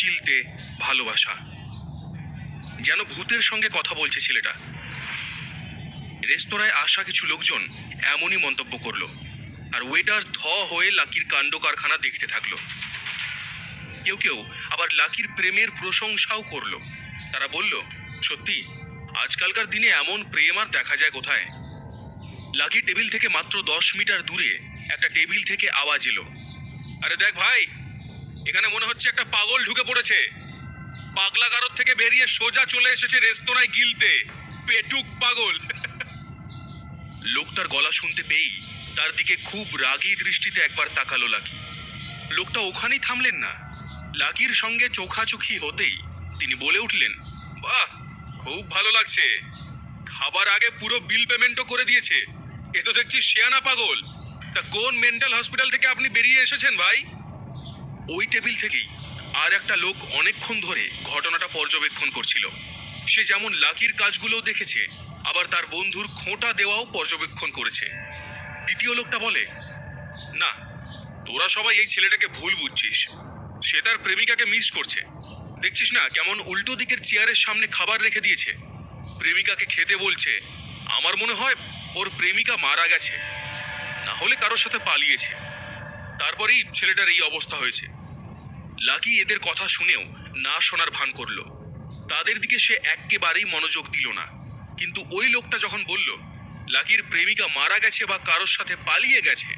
চিলতে ভালোবাসা। যেন ভূতের সঙ্গে কথা বলছে ছেলেটা। রেস্তোরাঁয় আসা কিছু লোকজন এমনই মন্তব্য করলো, আর ওয়েটার হয়ে লাকির কাণ্ড কারখানা দেখতে থাকলো। কেউ কেউ আবার লাকির প্রেমের প্রশংসাও করলো। তারা বলল, সত্যি আজকালকার দিনে এমন প্রেম আর দেখা যায় কোথায়। লাকি টেবিল থেকে মাত্র 10 মিটার দূরে একটা টেবিল থেকে আওয়াজ এলো, আরে দেখ ভাই, এখানে মনে হচ্ছে একটা পাগল ঢুকে পড়েছে। পাগলাগারদ থেকে বেরিয়ে সোজা চলে এসেছে রেস্তোরাঁয় গিলতে। পেটুক পাগল। লোকটার গলা শুনতে পেয়েই তার দিকে খুব রাগী দৃষ্টিতে একবার তাকালো লাকি। লোকটা ওখানেই থামলেন না। লাকির সঙ্গে চোখাচোখি হতেই তিনি বলে উঠলেন, বাহ, খুব ভালো লাগছে। খাবার আগে পুরো বিল পেমেন্টও করে দিয়েছে। এ তো দেখছি শেয়ানা পাগল। তা কোন মেন্টাল হসপিটাল থেকে আপনি বেরিয়ে এসেছেন ভাই? ওই টেবিল থেকেই আর একটা লোক অনেকক্ষণ ধরে ঘটনাটা পর্যবেক্ষণ করছিল। সে যেমন লাকির কাজগুলো দেখেছে, আবার তার বন্ধুর খোঁটা দেওয়াও পর্যবেক্ষণ করেছে। দ্বিতীয় লোকটা বলে, না, তোরা সবাই এই ছেলেটাকে ভুল বুঝছিস। সে তার প্রেমিকাকে মিস করছে। দেখছিস না কেমন উল্টো দিকের চেয়ারের সামনে খাবার রেখে দিয়েছে। প্রেমিকাকে খেতে বলছে। আমার মনে হয় ওর প্রেমিকা মারা গেছে, না হলে কারোর সাথে পালিয়েছে। তারপরেই ছেলেটার এই অবস্থা হয়েছে। লাকি এদের কথা শুনেও না শোনার ভান করলো। তাদের দিকে সে একেবারেই মনোযোগ দিল না। কিন্তু ওই লোকটা যখন বলল লাকির প্রেমিকা মারা গেছে বা কারোর সাথে পালিয়ে গেছে,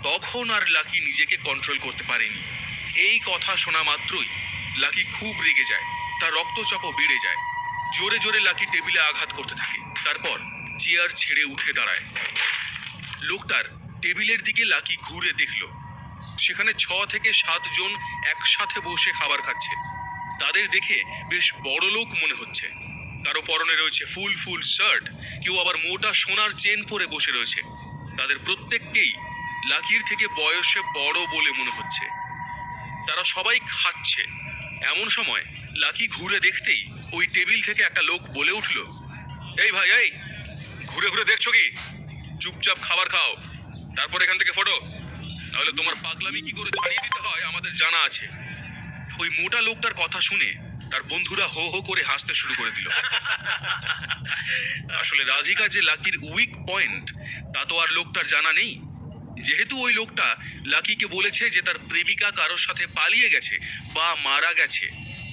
তখন আর লাকি নিজেকে কন্ট্রোল করতে পারেনি। এই কথা শোনা মাত্রই লাকি খুব রেগে যায়। তার রক্তচাপও বেড়ে যায়। জোরে জোরে লাকি টেবিলে আঘাত করতে থাকে। তারপর চেয়ার ছেড়ে উঠে দাঁড়ায়। লোকটার টেবিলের দিকে লাকি ঘুরে দেখল। সেখানে 6 থেকে 7 জন একসাথে বসে খাবার খাচ্ছে। তাদের দেখে বেশ বড় লোক মনে হচ্ছে। কারো পরনে রয়েছে ফুল ফুল শার্ট, কেউ আবার মোটা সোনার চেন পরে বসে রয়েছে। তাদের প্রত্যেককেই লাকির থেকে বয়সে বড় বলে মনে হচ্ছে। তারা সবাই খাচ্ছে। এমন সময় লাকি ঘুরে দেখতেই ওই টেবিল থেকে একটা লোক বলে উঠল, এই ভাই, এই ঘুরে ঘুরে দেখছো কি? চুপচাপ খাবার খাও, তারপর এখান থেকে ফটো। তাহলে তোমার পাগলামি কি করে ছাড়িয়ে দিতে হয় আমাদের জানা আছে। ওই মোটা লোকটার কথা শুনে তার বন্ধুরা হো হো করে হাসতে শুরু করে দিল। আসলে রাধিকা যে লাকির উইক পয়েন্ট তা তো আর লোকটার জানা নেই। যেহেতু ওই লোকটা লাকিকে বলেছে যে তার প্রেমিকা কারোর সাথে পালিয়ে গেছে বা মারা গেছে,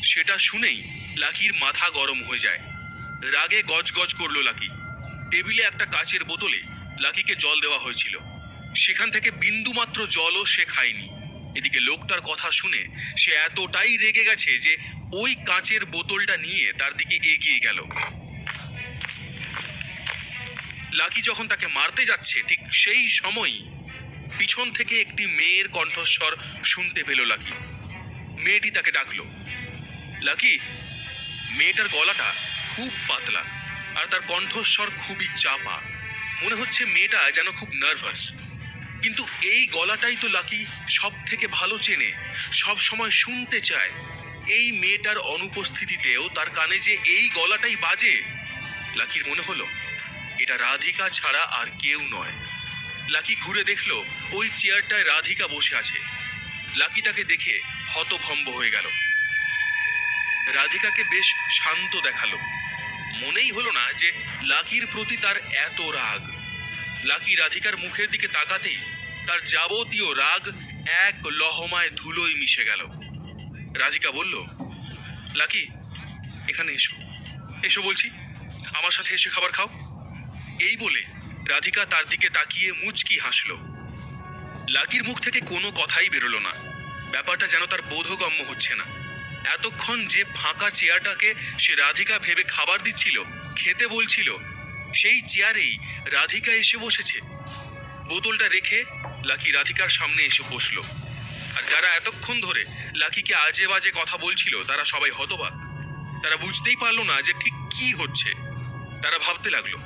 সেটা শুনেই লাকির মাথা গরম হয়ে যায়। রাগে গজগজ করলো লাকি। টেবিলে একটা কাচের বোতলে লাকিকে জল দেওয়া হয়েছিল। সেখান থেকে বিন্দুমাত্র জলও সে খায়নি। এদিকে লোকটার কথা শুনে সে এতটাই রেগে গেছে যে ওই কাচের বোতলটা নিয়ে তার দিকে এগিয়ে গেল। লাকি যখন তাকে মারতে যাচ্ছে, ঠিক সেই সময়ই পিছন থেকে একটি মেয়ের কণ্ঠস্বর শুনতে পেল লাকি। মেয়েটি তাকে ডাকলো, লাকি। মেয়েটার গলাটা খুব পাতলা আর তার কণ্ঠস্বর খুবই চাপা। মনে হচ্ছে মেয়েটা যেন খুব নার্ভাস। কিন্তু এই গলাটাই তো লাকি সব থেকে ভালো চেনে, সব সময় শুনতে চায়। এই মেয়েটার অনুপস্থিতিতেও তার কানে যে এই গলাটাই বাজে। লাকির মনে হলো এটা রাধিকা ছাড়া আর কেউ নয়। লাকি ঘুরে দেখলো ওই চেয়ারটায় রাধিকা বসে আছে। লাকি তাকে দেখে হতভম্ব হয়ে গেল। রাধিকাকে বেশ শান্ত দেখালো। মনেই হলো না যে লাকির প্রতি তার এত রাগ। লাকি রাধিকার মুখের দিকে তাকাতেই তার যাবতীয় রাগ এক লহমায় ধুলোয় মিশে গেল। রাধিকা বলল, লাকি, এখানে এসো, এসো বলছি, আমার সাথে এসে খাবার খাও। এই বলে রাধিকা তার দিকে তাকিয়ে মুচকি হাসল। লাকির মুখ থেকে কোনো কথাই বেরোলো না। ব্যাপারটা যেন তার বোধগম্য হচ্ছে না। এতক্ষণ যে ফাঁকা চেয়ারটাকে সে রাধিকা ভেবে খাবার দিচ্ছিল, খেতে বলছিল, সেই চেয়ারেই রাধিকা এসে বসেছে। বোতলটা রেখে লাকি রাধিকার সামনে এসে বসলো। আর যারা এতক্ষণ ধরে লাকিকে আজে বাজে কথা বলছিল তারা সবাই হতবাক। তারা বুঝতেই পারলো না যে ঠিক কি হচ্ছে। তারা ভাবতে লাগলো,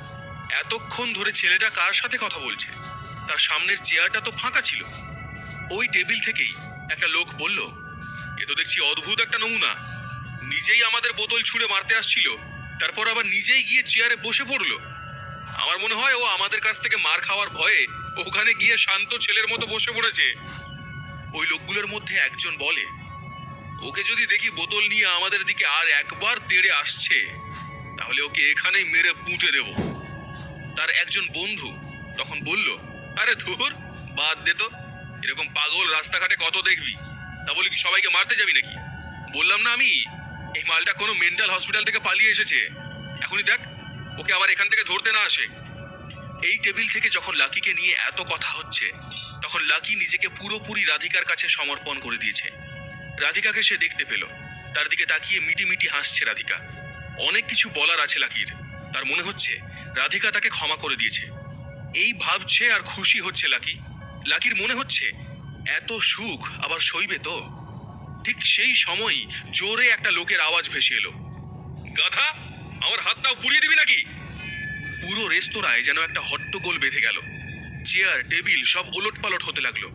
এতক্ষণ ধরে ছেলেটা কার সাথে কথা বলছে? তার সামনের চেয়ারটা তো ফাঁকা ছিল। ওই টেবিল থেকেই একটা লোক বলল, এ তো দেখছি অদ্ভুত একটা নমুনা। নিজেই আমাদের বোতল ছুঁড়ে মারতে আসছিল, তারপর আবার নিজেই গিয়ে চেয়ারে বসে পড়লো। আমার মনে হয় ও আমাদের কাছ থেকে মার খাওয়ার ভয়ে ওখানে গিয়ে শান্ত ছেলের মতো বসে পড়েছে। ওই লোকগুলোর মধ্যে একজন বলে, ও ওকে যদি দেখি বোতল নিয়ে আমাদের দিকে আর একবার তেড়ে আসছে, তাহলে ওকে এখানেই মেরে পুঁতে দেব। তার একজন বন্ধু তখন বলল, আরে ধুর, বাদ দে তো, এরকম পাগল রাস্তাঘাটে কত দেখবি, তা বলি কি সবাইকে মারতে যাবি নাকি? বললাম না আমি, এই মালটা কোনো মেন্টাল হসপিটাল থেকে পালিয়ে এসেছে। এখনই দেখ ওকে আবার এখান থেকে ধরতে না আসে। এই টেবিল থেকে যখন লাকিকে নিয়ে এত কথা হচ্ছে, তখন লাকি নিজেকে পুরোপুরি রাধিকার কাছে সমর্পণ করে দিয়েছে। রাধিকাকে সে দেখতে পেল, তার দিকে তাকিয়ে মিটি মিটি হাসছে রাধিকা। অনেক কিছু বলার আছে লাকির। তার মনে হচ্ছে রাধিকা তাকে ক্ষমা করে দিয়েছে। এই ভাবছে আর খুশি হচ্ছে লাকি। লাকির মনে হচ্ছে এত সুখ আবার সইবে তো। ঠিক সেই সময়ই জোরে একটা লোকের আওয়াজ ভেসে এলো, গাধা, আমার হাতটাও পুড়িয়ে দিবি নাকি? পুরো রেস্তোরাঁয় যেন একটা হট্টগোল বেঁধে গেল। চেয়ার টেবিল সব ওলটপালট হতে লাগলো।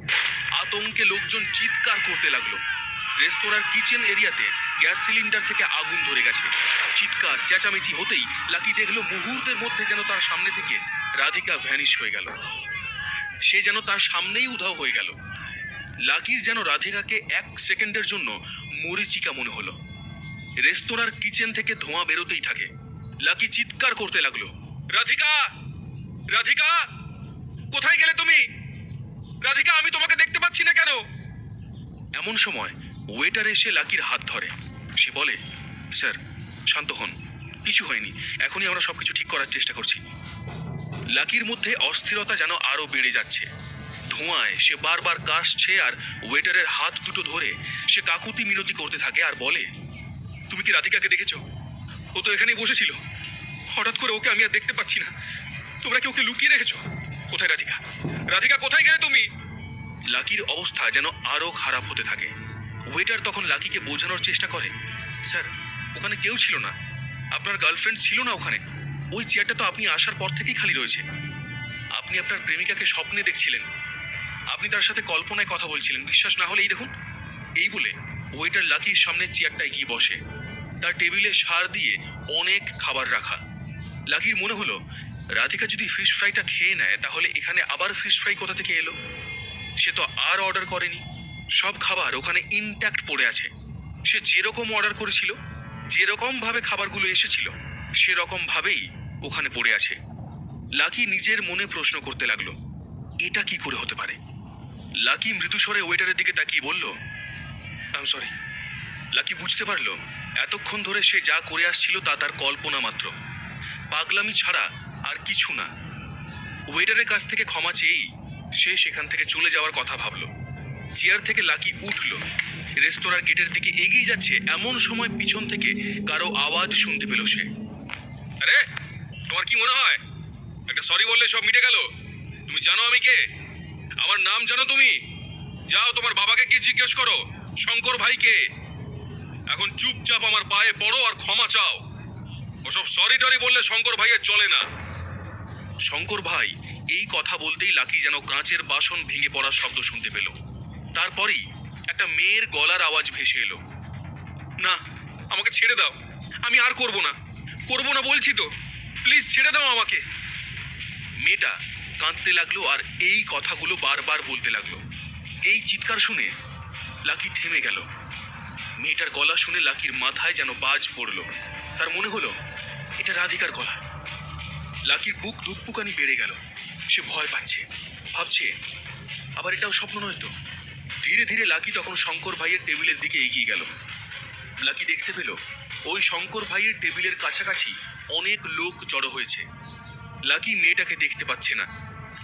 আতঙ্কে লোকজন চিৎকার করতে লাগলো। রেস্তোরাঁর কিচেন এরিয়াতে গ্যাস সিলিন্ডার থেকে আগুন ধরে গেছে। চিৎকার চেঁচামেচি হতেই লাকি দেখলো মুহূর্তের মধ্যে যেন তার সামনে থেকে রাধিকা ভ্যানিশ হয়ে গেল। সে যেন তার সামনেই উধাও হয়ে গেল। লাকির যেন রাধিকাকে এক সেকেন্ডের জন্য মরীচিকা মনে হলো। রেস্তোরাঁর কিচেন থেকে ধোঁয়া বেরোতেই থাকে। লাকি চিৎকার করতে লাগলো, রাধিকা, রাধিকা, কোথায় গেলে তুমি? রাধিকা, আমি তোমাকে দেখতে পাচ্ছি না কেন? এমন সময় ওয়েটার এসে লাকির হাত ধরে। সে বলে, স্যার শান্ত হন, কিছু হয়নি, এখনই আমরা সবকিছু ঠিক করার চেষ্টা করছি। লাকির মধ্যে অস্থিরতা যেন আরো বেড়ে যাচ্ছে। ধোঁয়ায় সে বারবার কাশছে আর ওয়েটারের হাত দুটো ধরে সে কাকুতি মিনতি করতে থাকে আর বলে, তুমি কি রাধিকাকে দেখেছো? ও তো এখানেই বসেছিল, হঠাৎ করে ওকে আমি আর দেখতে পাচ্ছি না। তোমরা কি ওকে লুকিয়ে রেখেছো? কোথায় রাধিকা? রাধিকা, কোথায় গেলে তুমি? লাকির অবস্থা যেন আরো খারাপ হতে থাকে। ওয়েটার তখন লাকিকে বোঝানোর চেষ্টা করে, স্যার ওখানে কেউ ছিল না, আপনার গার্লফ্রেন্ড ছিল না ওখানে। ওই চেয়ারটা তো আপনি আসার পর থেকেই খালি রয়েছে। আপনি আপনার প্রেমিকাকে স্বপ্নে দেখছিলেন, আপনি তার সাথে কল্পনায় কথা বলছিলেন, বিশ্বাস না হলে এই দেখুন। এই বলে ওয়েটার লাকির সামনে চেয়ারটায় গিয়ে বসে। তার টেবিলে সার দিয়ে অনেক খাবার রাখা। লাকির মনে হলো রাধিকা যদি ফিশ ফ্রাইটা খেয়ে নেয়, তাহলে এখানে আবার ফিশ ফ্রাই কোথা থেকে এলো? সে তো আর অর্ডার করেনি। সব খাবার ওখানে ইনট্যাক্ট পড়ে আছে। সে যেরকম অর্ডার করেছিল, যেরকম ভাবে খাবারগুলো এসেছিল, সেরকম ভাবেই ওখানে পড়ে আছে। লাকি নিজের মনে প্রশ্ন করতে লাগলো, এটা কি করে হতে পারে? লাকি মৃদুস্বরে ওয়েটারের দিকে তাকিয়ে বলল, আই এম সরি। লাকি বুঝতে পারলো এতক্ষণ ধরে সে যা করে আসছিল তা তার কল্পনা মাত্র, পাগলামি ছাড়া আর কিছু না। ওয়েটারের কাছ থেকে ক্ষমা চেয়েই সে সেখান থেকে চলে যাওয়ার কথা ভাবলো। চেয়ার থেকে লাকি উঠল, রেস্তোরাঁর গেটের দিকে এগিয়ে যাচ্ছে। এমন সময় পিছন থেকে কারো আওয়াজ শুনতে পেল সে। আরে, তোমার কি মনে হয় একটা সরি বললে সব মিটে গেল? তুমি জানো আমি কে? আমার নাম জানো তুমি? যাও তোমার বাবাকে গিয়ে জিজ্ঞেস করো শঙ্কর ভাই কে। এখন চুপচাপ আমার পায়ে পড়ো আর ক্ষমা চাও। ওসব সরি টরি বললে শঙ্কর ভাইয়ের চলে না। শঙ্কর ভাই এই কথা বলতেই লাকি যেন কাঁচের বাসন ভেঙে পড়ার শব্দ শুনতে পেল। তারপরেই একটা মেয়ের গলার আওয়াজ ভেসে এলো, না, আমাকে ছেড়ে দাও, আমি আর করব না, করব না বলছি তো, প্লিজ ছেড়ে দাও আমাকে। মেয়েটা কাঁদতে লাগলো আর এই কথাগুলো বারবার বলতে লাগলো। এই চিৎকার শুনে লাকি থেমে গেল। মেয়েটার গলা শুনে লাকির মাথায় যেন বাজ পড়লো। তার মনে হলো এটা রাধিকার গলা। লাকির বুক ধুকপুকানি বেড়ে গেল। সে ভয় পাচ্ছে, ভাবছে আবার এটাও স্বপ্ন নয় তো। ধীরে ধীরে লাকি তখন শঙ্কর ভাইয়ের টেবিলের দিকে এগিয়ে গেল। লাকি দেখতে পেল ওই শঙ্কর ভাইয়ের টেবিলের কাছাকাছি অনেক লোক জড়ো হয়েছে। লাকি মেয়েটাকে দেখতে পাচ্ছে না।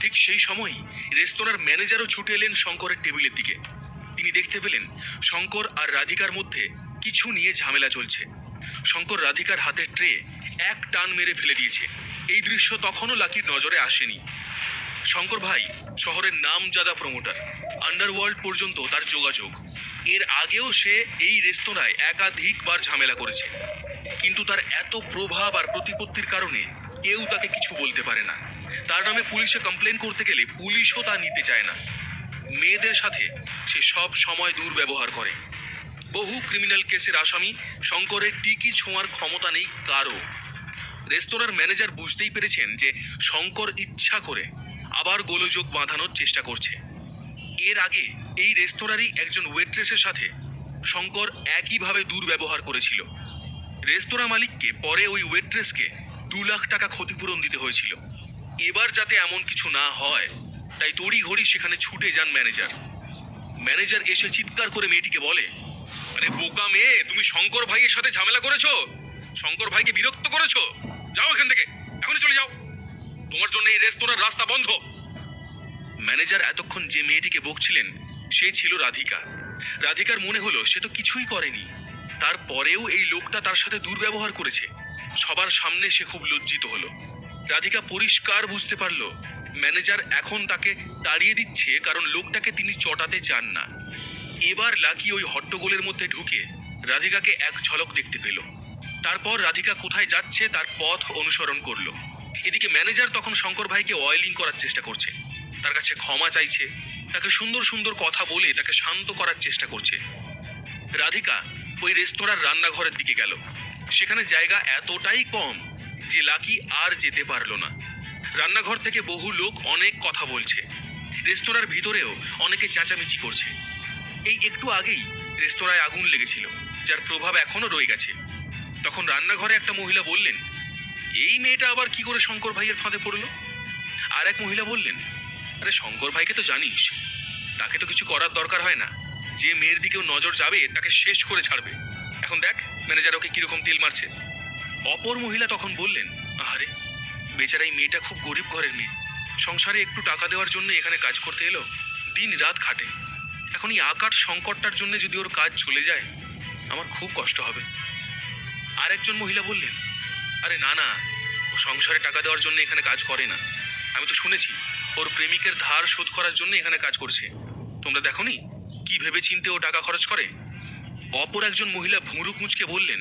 ঠিক সেই সময়ই রেস্তোরাঁর ম্যানেজারও ছুটে এলেন শঙ্করের টেবিলের দিকে। তিনি দেখতে পেলেন শঙ্কর আর রাধিকার মধ্যে কিছু নিয়ে ঝামেলা চলছে। শঙ্কর রাধিকার হাতের ট্রে এক টান মেরে ফেলে দিয়েছে। এই দৃশ্য তখনও লাকির নজরে আসেনি। শঙ্কর ভাই শহরের নামজাদা প্রমোটার, আন্ডারওয়ার্ল্ড পর্যন্ত তার যোগাযোগ। এর আগেও সে এই রেস্তোরাঁয় একাধিকবার ঝামেলা করেছে, কিন্তু তার এত প্রভাব আর প্রতিপত্তির কারণে কেউ তাকে কিছু বলতে পারে না। তার নামে পুলিশে কমপ্লেন করতে গেলে পুলিশও তা নিতে চায় না। মেয়েদের সাথে সে সব সময় দুর্ব্যবহার করে। বহু ক্রিমিনাল কেসের আসামি শঙ্করের টিকি ছোঁয়ার ক্ষমতা নেই কারও। রেস্তোরাঁর ম্যানেজার বুঝতেই পেরেছেন যে শঙ্কর ইচ্ছা করে আবার গোলযোগ বাঁধানোর চেষ্টা করছে। এর আগে এই রেস্তোরাঁরই একজন ওয়েট্রেসের সাথে শঙ্কর একইভাবে দুর্ব্যবহার করেছিল। রেস্তোরাঁ মালিককে পরে ওই ওয়েট্রেসকে 2 লাখ টাকা ক্ষতিপূরণ দিতে হয়েছিল। এবার যাতে এমন কিছু না হয় তাই তড়িঘড়ি সেখানে ছুটে যান ম্যানেজার। ম্যানেজার এসে চিৎকার করে মেয়েটিকে বলে, আরে বোকা মেয়ে, তুমি শঙ্কর ভাইয়ের সাথে ঝামেলা করেছো, শঙ্কর ভাইকে বিরক্ত করেছো, যাও এখান থেকে, এখনই চলে যাও, তোমার জন্য এই রেস্তোরাঁর রাস্তা বন্ধ। ম্যানেজার এতক্ষণ যে মেয়েটিকে বকছিলেন সে ছিল রাধিকা। রাধিকার মনে হলো সে তো কিছুই করেনি, তারপরেও এই লোকটা তার সাথে দুর্ব্যবহার করেছে। সবার সামনে সে খুব লজ্জিত হলো। রাধিকা পরিষ্কার বুঝতে পারলো ম্যানেজার এখন তাকে তাড়িয়ে দিচ্ছে কারণ লোকটাকে তিনি চটাতে চান না। এবার লাকি ওই হট্টগোলের মধ্যে ঢুকে রাধিকাকে এক ঝলক দেখতে পেল। তারপর রাধিকা কোথায় যাচ্ছে তার পথ অনুসরণ করলো। এদিকে ম্যানেজার তখন শঙ্কর ভাইকে অয়েলিং করার চেষ্টা করছে, তার কাছে ক্ষমা চাইছে, তাকে সুন্দর সুন্দর কথা বলে তাকে শান্ত করার চেষ্টা করছে। রাধিকা ওই রেস্তোরাঁর রান্নাঘরের দিকে গেল। সেখানে জায়গা এতটাই কম যে লাকি আর যেতে পারলো না। রান্নাঘর থেকে বহু লোক অনেক কথা বলছে, রেস্তোরাঁর ভিতরেও অনেকে চেঁচামেচি করছে। এই একটু আগেই রেস্তোরাঁয় আগুন লেগেছিল, যার প্রভাব এখনো রয়ে গেছে। তখন রান্নাঘরে একটা মহিলা বললেন, এই মেয়েটা আবার কি করে শঙ্কর ভাইয়ের ফাঁদে পড়লো? আর এক মহিলা বললেন, আরে শঙ্কর ভাইকে তো জানিস, তাকে তো কিছু করার দরকার হয় না, যে মেয়ের দিকেও নজর যাবে তাকে শেষ করে ছাড়বে। এখন দেখ ম্যানেজার ওকে কিরকম তেল মারছে। অপর মহিলা তখন বললেন, আরে বেচারা এই মেয়েটা খুব গরিব ঘরের মেয়ে, সংসারে একটু টাকা দেওয়ার জন্য এখানে কাজ করতে এলো, দিন রাত খাটে, এখন এই আকার সংকটটার জন্য যদি ওর কাজ চলে যায় আমার খুব কষ্ট হবে। আর একজন মহিলা বললেন, আরে না না, ও সংসারে টাকা দেওয়ার জন্য এখানে কাজ করে না, আমি তো শুনেছি ওর প্রেমিকের ধার শোধ করার জন্য এখানে কাজ করছে, তোমরা দেখোনি কি ভেবে চিনতে ও টাকা খরচ করে। অপর একজন মহিলা ভুরু কুঁচকে বললেন,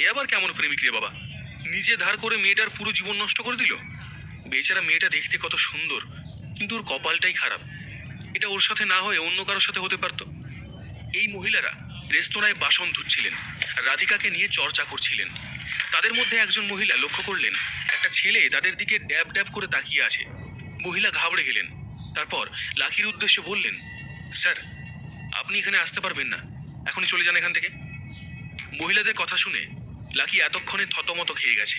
এ আবার কেমন প্রেমিক রে বাবা, নিজে ধার করে মেয়েটার পুরো জীবন নষ্ট করে দিল। বেচারা মেয়েটা দেখতে কত সুন্দর, কিন্তু ওর কপালটাই খারাপ, এটা ওর সাথে না হয়ে অন্য কারোর সাথে হতে পারতো। এই মহিলারা রেস্তোরাঁয় বাসন ধুচ্ছিলেন, রাধিকাকে নিয়ে চর্চা করছিলেন। তাদের মধ্যে একজন মহিলা লক্ষ্য করলেন একটা ছেলে তাদের দিকে ড্যাব ড্যাব করে তাকিয়ে আছে। মহিলা ঘাবড়ে গেলেন, তারপর লাকির উদ্দেশ্যে বললেন, স্যার আপনি এখানে আসতে পারবেন না, এখনই চলে যান এখান থেকে। মহিলাদের কথা শুনে লাকি এতক্ষণে থতমত খেয়ে গেছে।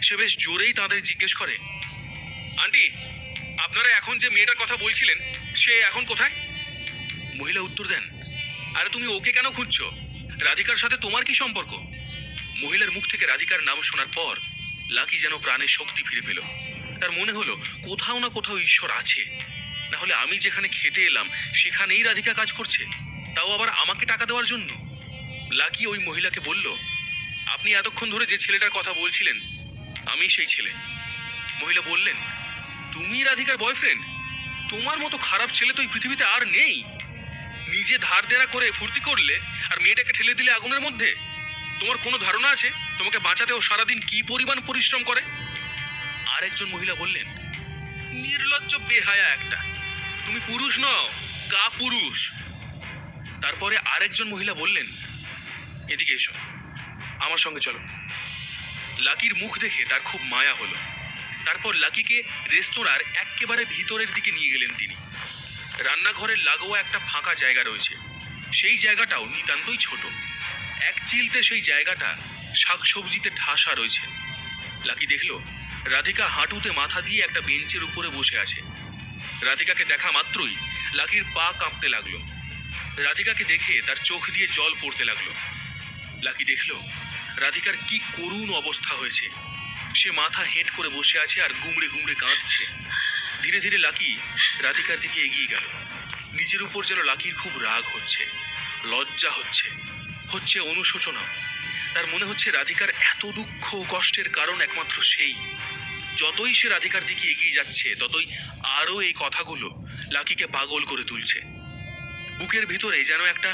সে বেশ জোরেই তাদের জিজ্ঞেস করে, আন্টি আপনারা এখন যে মেয়েটার কথা বলছিলেন সে এখন কোথায়? মহিলা উত্তর দেন, আরে তুমি ওকে কেন খুঁজছো, রাধিকার সাথে তোমার কি সম্পর্ক? মহিলার মুখ থেকে রাধিকার নাম শোনার পর লাকি যেন প্রাণে শক্তি ফিরে পেল। তার মনে হলো কোথাও না কোথাও ঈশ্বর আছে, না হলে আমি যেখানে খেতে এলাম সেখানেই রাধিকা কাজ করছে, তাও আবার আমাকে টাকা দেওয়ার জন্য। লাকি ওই মহিলাকে বলল, আপনি এতক্ষণ ধরে যে ছেলেটার কথা বলছিলেন আমি সেই ছেলে। মহিলা বললেন, তুমি রাধিকার বয়ফ্রেন্ড? তোমার মতো খারাপ ছেলে তো এই পৃথিবীতে আর নেই। নিজে ধার দেনা করে ফুর্তি করলে আর মেয়েটাকে ঠেলে দিলে আগুনের মধ্যে। তোমার কোনো ধারণা আছে তোমাকে বাঁচাতে ও সারাদিন কি পরিমাণ পরিশ্রম করে? আর একজন মহিলা বললেন, নির্লজ্জ বেহায়া একটা, তুমি পুরুষ নও, কা পুরুষ। তারপরে আরেকজন মহিলা বললেন, এদিকে এসো, আমার সঙ্গে চলো। লাকির মুখ দেখে তার খুব মায়া হলো। তারপর লাকিকে রেস্তোরাঁর একেবারে ভিতরের দিকে নিয়ে গেলেন তিনি। রান্নাঘরের লাগোয়া একটা ফাঁকা জায়গা রয়েছে, সেই জায়গাটাও নিতান্তই ছোট। এক চিলতে সেই জায়গাটা শাকসবজিতে ঠাসা রয়েছে। লাকি দেখলো রাধিকা হাঁটুতে মাথা দিয়ে একটা বেঞ্চের উপরে বসে আছে। রাধিকাকে দেখা মাত্রই লাকির পা কাঁপতে লাগলো। রাধিকাকে দেখে তার চোখ দিয়ে জল পড়তে লাগলো। লাকি দেখলো রাধিকার কি করুণ অবস্থা হয়েছে। সে মাথা হেঁট করে বসে আছে আর গুমড়ে গুমড়ে কাঁদছে। ধীরে ধীরে লাকি রাধিকার দিকে এগিয়ে গেল। নিজের উপর যেন লাকির খুব রাগ হচ্ছে, লজ্জা হচ্ছে, হচ্ছে অনুশোচনা। তার মনে হচ্ছে রাধিকার এত দুঃখ ও কষ্টের কারণ একমাত্র সেই। যতই সে রাধিকার দিকে এগিয়ে যাচ্ছে ততই আরো এই কথাগুলো লাকিকে পাগল করে তুলছে। বুকের ভিতরে যেন একটা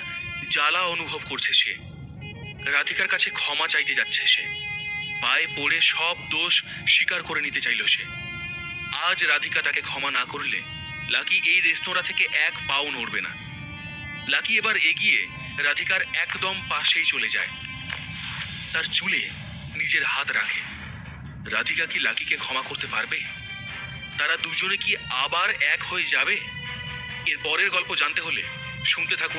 জ্বালা অনুভব করছে সে। রাধিকার কাছে ক্ষমা চাইতে যাচ্ছে সে, পায়ে পড়ে সব দোষ স্বীকার করে নিতে চাইল সে। আজ রাধিকা তাকে ক্ষমা না করলে লাকি এই রেস্তোরাঁ থেকে এক পাও নড়বে না। লাকি এবার এগিয়ে রাধিকার একদম পাশেই চলে যায়, তার চুলে নিজের হাত রাখে। রাধিকা কি লাকিকে ক্ষমা করতে পারবে? তারা দুজনে কি আবার এক হয়ে যাবে? এর পরের গল্প জানতে হলে শুনতে থাকুন